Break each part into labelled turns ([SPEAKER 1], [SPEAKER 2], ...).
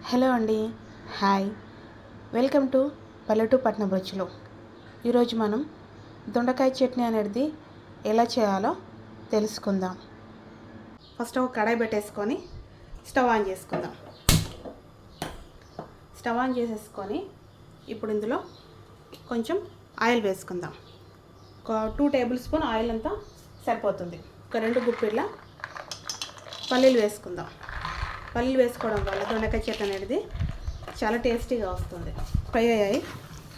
[SPEAKER 1] Hello అండి. Hi. Welcome to పల్లెటూరు పట్నం రుచులు. ఈరోజు మనం దొండకాయ చట్నీ అనేది ఎలా చేయాలో తెలుసుకుందాం. ఫస్ట్ ఒక కడాయి పెట్టేసుకొని స్టవ్ ఆన్ చేసుకుందాం. స్టవ్ ఆన్ చేసేసుకొని ఇప్పుడు ఇందులో కొంచెం ఆయిల్ వేసుకుందాం. ఒక 2 టేబుల్ స్పూన్ ఆయిల్ అంతా సరిపోతుంది. ఒక 2 గుప్పిళ్ళ పల్లీలు వేసుకుందాం. పల్లీలు వేసుకోవడం వల్ల దొండకాయ చట్నీ అనేది చాలా టేస్టీగా వస్తుంది. ఫ్రై అయ్యాయి.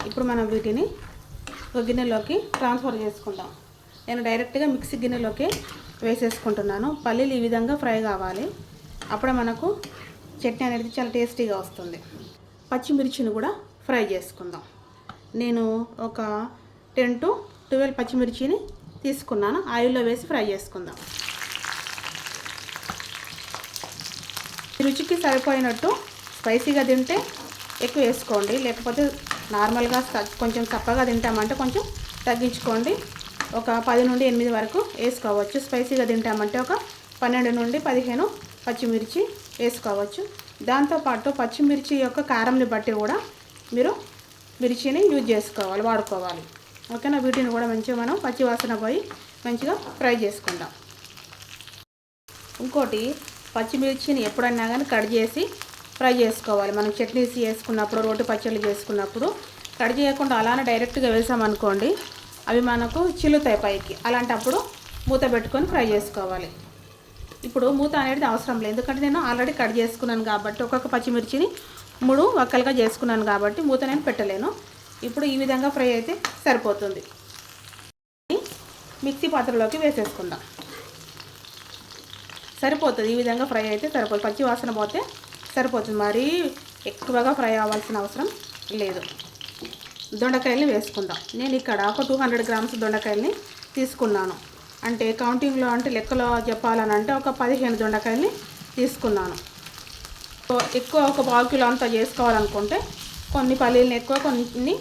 [SPEAKER 1] ఇప్పుడు మనం వీటిని ఒక గిన్నెలోకి ట్రాన్స్ఫర్ చేసుకుందాం. నేను డైరెక్ట్గా మిక్సీ గిన్నెలోకి వేసేసుకుంటున్నాను. పల్లీలు ఈ విధంగా ఫ్రై కావాలి. అప్పుడే మనకు చట్నీ అనేది చాలా టేస్టీగా వస్తుంది. పచ్చిమిర్చిని కూడా ఫ్రై చేసుకుందాం. నేను ఒక 10 to 12 పచ్చిమిర్చిని తీసుకున్నాను. ఆయిల్లో వేసి ఫ్రై చేసుకుందాం. రుచికి సరిపోయినట్టు స్పైసీగా తింటే ఎక్కువ వేసుకోండి, లేకపోతే నార్మల్గా కొంచెం చప్పగా తింటామంటే కొంచెం తగ్గించుకోండి. ఒక 10 నుండి 8 వరకు వేసుకోవచ్చు. స్పైసీగా తింటామంటే ఒక 12 నుండి 15 పచ్చిమిర్చి వేసుకోవచ్చు. దాంతోపాటు పచ్చిమిర్చి యొక్క కారంని బట్టి కూడా మీరు మిర్చిని యూజ్ చేసుకోవాలి, వాడుకోవాలి. ఓకేనా. వీటిని కూడా మంచిగా మనం పచ్చి వాసన పోయి మంచిగా ఫ్రై చేసుకుందాం. ఇంకోటి, పచ్చిమిర్చిని ఎప్పుడన్నా కానీ కట్ చేసి ఫ్రై చేసుకోవాలి. మనం చట్నీస్ చేసుకున్నప్పుడు, రోటి పచ్చళ్ళు చేసుకున్నప్పుడు కట్ చేయకుండా అలానే డైరెక్ట్గా వేసామనుకోండి, అవి మనకు చిల్లుతాయి పైకి. అలాంటప్పుడు మూత పెట్టుకొని ఫ్రై చేసుకోవాలి. ఇప్పుడు మూత అనేది అవసరం లేదు, ఎందుకంటే నేను ఆల్రెడీ కట్ చేసుకున్నాను కాబట్టి, ఒక్కొక్క పచ్చిమిర్చిని 3 వక్కలుగా చేసుకున్నాను కాబట్టి మూత నేను పెట్టలేను. ఇప్పుడు ఈ విధంగా ఫ్రై అయితే సరిపోతుంది. మిక్సీ పాత్రలోకి వేసేసుకుందాం. సరిపోతుంది. ఈ విధంగా ఫ్రై అయితే సరిపోతుంది. పచ్చి వాసన పోతే సరిపోతుంది. మరీ ఎక్కువగా ఫ్రై అవ్వాల్సిన అవసరం లేదు. దొండకాయల్ని వేసుకుందాం. నేను ఇక్కడ ఒక 200 గ్రామ్స్ దొండకాయల్ని తీసుకున్నాను. అంటే కౌంటింగ్లో అంటే లెక్కలో చెప్పాలని అంటే ఒక 15 దొండకాయల్ని తీసుకున్నాను. ఎక్కువ ఒక 1/2 కిలో అంతా చేసుకోవాలనుకుంటే కొన్ని పల్లీలని ఎక్కువ, కొన్ని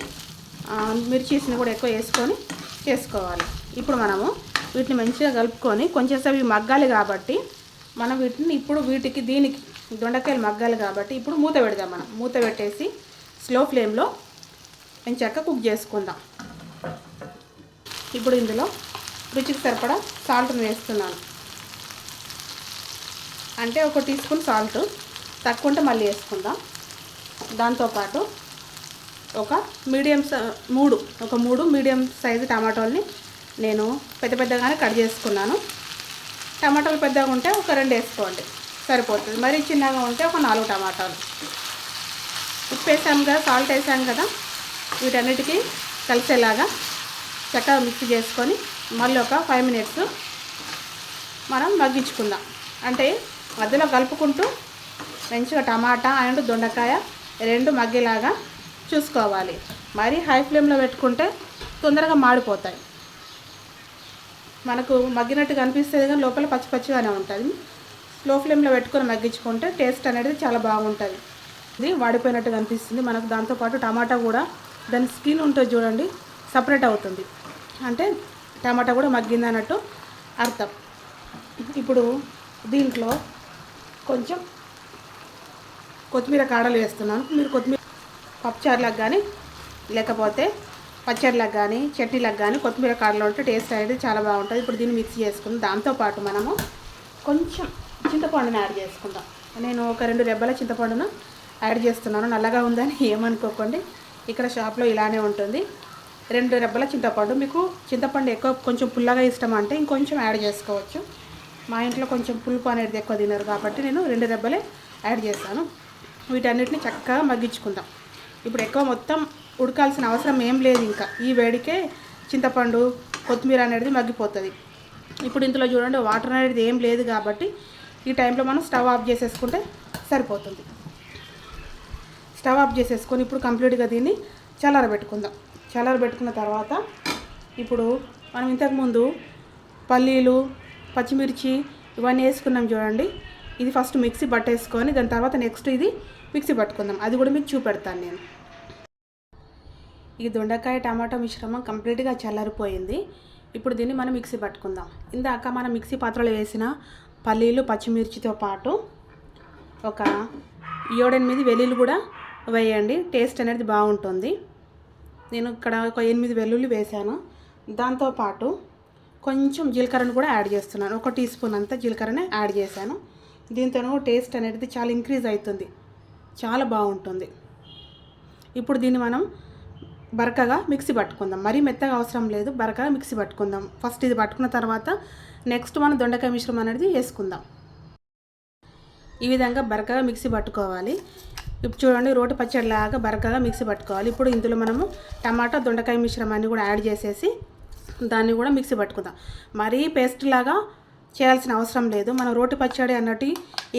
[SPEAKER 1] మిర్చీస్ని కూడా ఎక్కువ వేసుకొని చేసుకోవాలి. ఇప్పుడు మనము వీటిని మంచిగా కలుపుకొని కొంచెం సేపు మగ్గాలి కాబట్టి మనం వీటికి దీనికి దొండకాయలు మగ్గాలి కాబట్టి ఇప్పుడు మూత పెడదాం. మనం మూత పెట్టేసి స్లో ఫ్లేమ్లో మంచిగా కుక్ చేసుకుందాం. ఇప్పుడు ఇందులో రుచికి సరిపడా సాల్ట్ని వేస్తున్నాను. అంటే ఒక టీ స్పూన్ సాల్ట్, తక్కువ ఉంటే మళ్ళీ వేసుకుందాం. దాంతోపాటు ఒక 3 మీడియం సైజు టమాటోల్ని నేను పెద్దగానే కట్ చేసుకున్నాను. టమాటాలు పెద్దగా ఉంటే ఒక 2 వేసుకోండి, సరిపోతుంది. మరీ చిన్నగా ఉంటే ఒక 4 టమాటాలు. ఉప్పు వేసాం కదా, సాల్ట్ వేసాం కదా, వీటన్నిటికీ కలిసేలాగా చక్కగా మిక్స్ చేసుకొని మళ్ళీ ఒక 5 minutes మనం మగ్గించుకుందాం. అంటే మధ్యలో కలుపుకుంటూ మంచిగా టమాటా అండ్ దొండకాయ 2 మగ్గేలాగా చూసుకోవాలి. మరీ హై ఫ్లేమ్లో పెట్టుకుంటే తొందరగా మాడిపోతాయి. మనకు మగ్గినట్టుగా అనిపిస్తుంది కానీ లోపల పచ్చిగానే ఉంటుంది. స్లో ఫ్లేమ్లో పెట్టుకొని మగ్గించుకుంటే టేస్ట్ అనేది చాలా బాగుంటుంది. ఇది వాడిపోయినట్టుగా అనిపిస్తుంది మనకు. దాంతోపాటు టమాటా కూడా దాని స్కిన్ ఉంటుంది చూడండి, సపరేట్ అవుతుంది. అంటే టమాటా కూడా మగ్గింది అన్నట్టు అర్థం. ఇప్పుడు దీంట్లో కొంచెం కొత్తిమీర కాడలు వేస్తున్నాను. మీరు కొత్తిమీర పప్పుచారులకు కానీ లేకపోతే పచ్చడిలకు కానీ చట్నీలకు కానీ కొత్తిమీర కాడలు ఉంటే టేస్ట్ అనేది చాలా బాగుంటుంది. ఇప్పుడు దీన్ని మిక్స్ చేసుకుందాం. దాంతోపాటు మనము కొంచెం చింతపండుని యాడ్ చేసుకుందాం. నేను ఒక 2 రెబ్బల చింతపండును యాడ్ చేస్తున్నాను. నల్లగా ఉందని ఏమనుకోకండి, ఇక్కడ షాప్లో ఇలానే ఉంటుంది. 2 రెబ్బల చింతపండు. మీకు చింతపండు ఎక్కువ కొంచెం పుల్లగా ఇష్టం అంటే ఇంకొంచెం యాడ్ చేసుకోవచ్చు. మా ఇంట్లో కొంచెం పులుపు అనేది ఎక్కువ తినరు కాబట్టి నేను 2 రెబ్బలే యాడ్ చేశాను. వీటన్నిటిని చక్కగా మగ్గించుకుందాం. ఇప్పుడు ఎక్కువ మొత్తం ఉడకాల్సిన అవసరం ఏం లేదు. ఇంకా ఈ వేడికే చింతపండు కొత్తిమీర అనేది మగ్గిపోతుంది. ఇప్పుడు ఇందులో చూడండి, వాటర్ అనేది ఏం లేదు కాబట్టి ఈ టైంలో మనం స్టవ్ ఆఫ్ చేసేసుకుంటే సరిపోతుంది. స్టవ్ ఆఫ్ చేసేసుకొని ఇప్పుడు కంప్లీట్గా దీన్ని చల్లారబెట్టుకుందాం. చల్లారబెట్టుకున్న తర్వాత ఇప్పుడు మనం ఇంతకుముందు పల్లీలు, పచ్చిమిర్చి ఇవన్నీ వేసుకున్నాం చూడండి. ఇది ఫస్ట్ మిక్సీ పట్టేసుకొని దాని తర్వాత నెక్స్ట్ ఇది మిక్సీ పట్టుకుందాం. అది కూడా మీకు చూపెడతాను నేను. ఈ దొండకాయ టమాటా మిశ్రమం కంప్లీట్గా చల్లారిపోయింది. ఇప్పుడు దీన్ని మనం మిక్సీ పట్టుకుందాం. ఇందాక మనం మిక్సీ పాత్రలో వేసిన పల్లీలు, పచ్చిమిర్చితో పాటు ఒక ఏడెనిమిది వెల్లుల్లి కూడా వేయండి, టేస్ట్ అనేది బాగుంటుంది. నేను ఇక్కడ ఒక 8 వెల్లుల్లి వేసాను. దాంతోపాటు కొంచెం జీలకర్రను కూడా యాడ్ చేస్తున్నాను. 1 టీ స్పూన్ అంతా జీలకర్రనే యాడ్ చేశాను. దీంతో టేస్ట్ అనేది చాలా ఇంక్రీజ్ అవుతుంది, చాలా బాగుంటుంది. ఇప్పుడు దీన్ని మనం బరకగా మిక్సీ పట్టుకుందాం. మరీ మెత్తగా అవసరం లేదు, బరకగా మిక్సీ పట్టుకుందాం. ఫస్ట్ ఇది పట్టుకున్న తర్వాత నెక్స్ట్ మనం దొండకాయ మిశ్రమం అనేది వేసుకుందాం. ఈ విధంగా బరకగా మిక్సీ పట్టుకోవాలి. ఇప్పుడు చూడండి, రోటి పచ్చడిలాగా బరకగా మిక్సీ పట్టుకోవాలి. ఇప్పుడు ఇందులో మనము టమాటా దొండకాయ మిశ్రమాన్ని కూడా యాడ్ చేసేసి దాన్ని కూడా మిక్సీ పట్టుకుందాం. మరీ పేస్ట్ లాగా చేయాల్సిన అవసరం లేదు. మనం రోటి పచ్చడి అన్నట్టు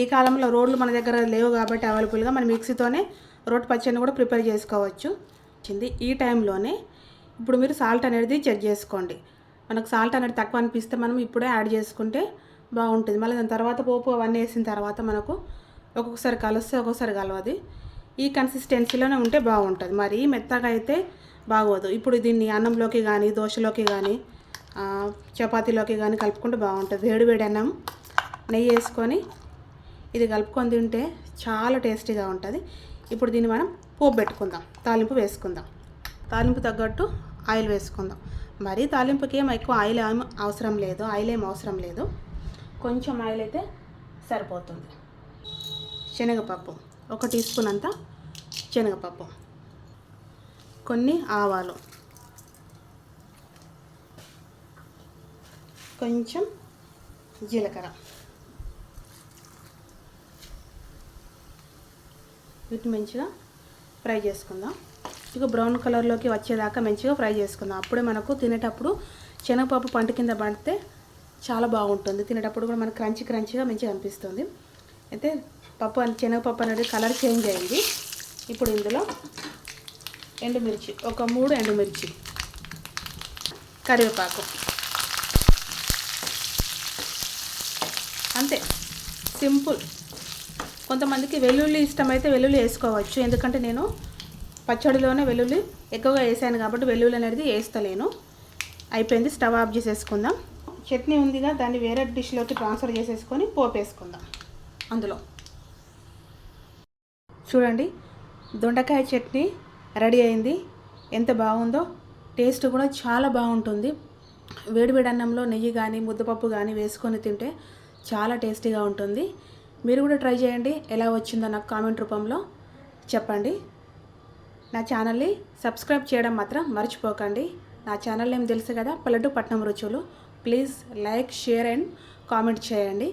[SPEAKER 1] ఈ కాలంలో రోడ్లు మన దగ్గర లేవు కాబట్టి అవైలబుల్గా మనం మిక్సీతోనే రోటి పచ్చడిని కూడా ప్రిపేర్ చేసుకోవచ్చు. ఈ టైంలోనే ఇప్పుడు మీరు సాల్ట్ అనేది చెక్ చేసుకోండి. మనకు సాల్ట్ అనేది తక్కువ అనిపిస్తే మనం ఇప్పుడే యాడ్ చేసుకుంటే బాగుంటుంది. మళ్ళీ దాని తర్వాత పోపు అవన్నీ వేసిన తర్వాత మనకు ఒక్కొక్కసారి కలుస్తే ఒక్కొక్కసారి కలవది. ఈ కన్సిస్టెన్సీలోనే ఉంటే బాగుంటుంది, మరీ మెత్తగా అయితే బాగోదు. ఇప్పుడు దీన్ని అన్నంలోకి కానీ దోశలోకి కానీ చపాతీలోకి కానీ కలుపుకుంటే బాగుంటుంది. వేడి వేడి అన్నం నెయ్యి వేసుకొని ఇది కలుపుకొని తింటే చాలా టేస్టీగా ఉంటుంది. ఇప్పుడు దీన్ని మనం పోపు పెట్టుకుందాం, తాలింపు వేసుకుందాం. తాలింపు తగ్గట్టు ఆయిల్ వేసుకుందాం. మరీ తాలింపుకి ఏం ఎక్కువ ఆయిల్ అవసరం లేదు, కొంచెం ఆయిల్ అయితే సరిపోతుంది. శనగపప్పు 1 టీ స్పూన్ అంతా శనగపప్పు, కొన్ని ఆవాలు, కొంచెం జీలకర్ర, వీటిని మంచిగా ఫ్రై చేసుకుందాం. ఇక బ్రౌన్ కలర్లోకి వచ్చేదాకా మంచిగా ఫ్రై చేసుకుందాం. అప్పుడే మనకు తినేటప్పుడు శనగపప్పు పంట కింద పడితే చాలా బాగుంటుంది. తినేటప్పుడు కూడా మనకు క్రంచీగా మంచిగా అనిపిస్తుంది. అయితే శనగపప్పు అనేది కలర్ చేంజ్ అయింది. ఇప్పుడు ఇందులో ఎండుమిర్చి, ఒక 3 ఎండుమిర్చి, కరివేపాకు, అంతే, సింపుల్. కొంతమందికి వెల్లుల్లి ఇష్టమైతే వెల్లుల్లి వేసుకోవచ్చు, ఎందుకంటే నేను పచ్చడిలోనే వెల్లుల్లి ఎక్కువగా వేసాను కాబట్టి వెల్లుల్లి అనేది వేస్తలేను. అయిపోయింది, స్టవ్ ఆఫ్ చేసేసుకుందాం. చట్నీ ఉందిగా, దాన్ని వేరే డిష్లోకి ట్రాన్స్ఫర్ చేసేసుకొని పోపు వేసుకుందాం. అందులో చూడండి, దొండకాయ చట్నీ రెడీ అయింది. ఎంత బాగుందో, టేస్ట్ కూడా చాలా బాగుంటుంది. వేడివేడి అన్నంలో నెయ్యి కానీ ముద్దపప్పు కానీ వేసుకొని తింటే చాలా టేస్టీగా ఉంటుంది. మీరు కూడా ట్రై చేయండి. ఎలా వచ్చిందో నాకు కామెంట్ రూపంలో చెప్పండి. నా ఛానల్ని సబ్స్క్రైబ్ చేయడం మాత్రం మర్చిపోకండి. నా ఛానల్ ఏం తెలుసు కదా, పల్లెటూరు పట్నం రుచులు. Please like, share and comment చేయండి.